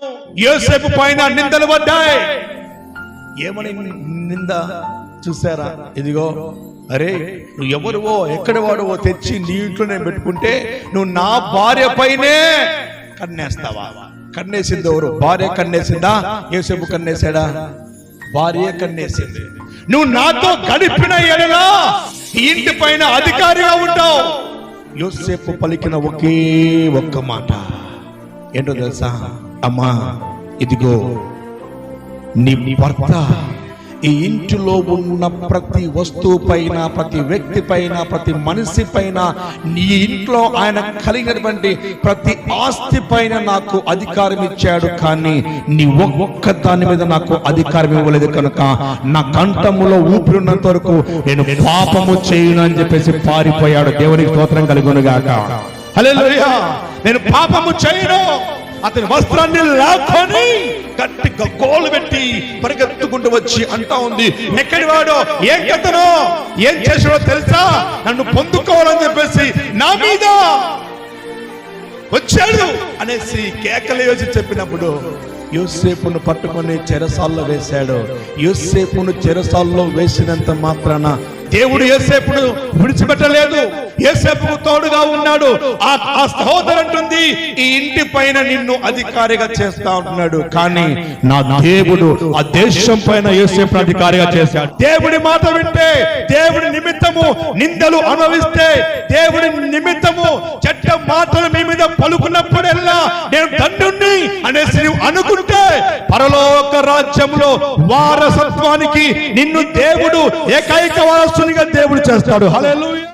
యోసేపు పైన నిందలు పడ్డాయి. ఏమని నింద చూసారా? ఇదిగో, అరే నువ్వు ఎవరువో ఎక్కడి వాడువో తెచ్చి నీ ఇంట్లో నేను పెట్టుకుంటే నువ్వు నా భార్య పైనే కన్నేస్తావా? కన్నేసింది ఎవరు? భార్య కన్నేసిందా? యోసేపు కన్నేసాడా? భార్య కన్నేసింది. నువ్వు నాతో గడిపిన ఎడలా ఈ ఇంటి పైన అధికారిగా ఉంటావు. యోసేపు పలికిన ఒకే ఒక్క మాట ఏంటో తెలుసా? అమ్మా, ఇదిగో నీ భర్త ఈ ఇంటిలో ఉన్న ప్రతి వస్తువు పైన, ప్రతి వ్యక్తి పైన, ప్రతి మనిషి పైన, నీ ఇంట్లో ఆయన కలిగినటువంటి ప్రతి ఆస్తి పైన నాకు అధికారం ఇచ్చాడు, కానీ నీ ఒక్క దాని మీద నాకు అధికారం ఇవ్వలేదు. కనుక నా కంఠములో ఊపిరినంత వరకు నేను పాపము చేయను అని చెప్పేసి పారిపోయాడు. దేవునికి స్తోత్రం కలుగును గాక. హల్లెలూయా. నేను పాపము చేయను. అతని వస్త్రాన్ని లాక్కొని గట్టిగా గోలు పెట్టి పరిగెత్తుకుంటూ వచ్చి అంటా ఉంది, ఎక్కడి వాడో, ఏం కథనో, ఏం చేసాడో తెలుసా? నన్ను పొందుకోవాలని చెప్పేసి నా మీద వచ్చాడు అనేసి కేకలు వేసి చెప్పినప్పుడు యోసేపును పట్టుకొని చెరసాల్లో వేశాడు. యోసేపును చెరసాల్లో వేసినంత మాత్రాన దేవుడు యోసేపును విడిచిపెట్టలేదు. యోసేపుకు తోడుగా ఉన్నాడు. ఆ సహోదరు అంటుంది, ఈ ఇంటి పైన నిన్ను అధికారిగా చేస్తా ఉంటున్నాడు, కానీ నా దేవుడు ఆ దేశం పైన యోసేపును అధికారిగా చేశాడు. దేవుడి మాట వింటే, దేవుడి నిమిత్తము నిందలు అనుభవిస్తే, దేవుడి నిమిత్తము చెడ్డ మాటలు మీ మీద పలుకున్నప్పుడల్లా నేను దండుని అనేసి నువ్వు అనుకుంటే పరలోక రాజ్యంలో వారసత్వానికి నిన్ను దేవుడు ఏకైక వారసునిగా దేవుడు చేస్తాడు. హల్లెలూయా.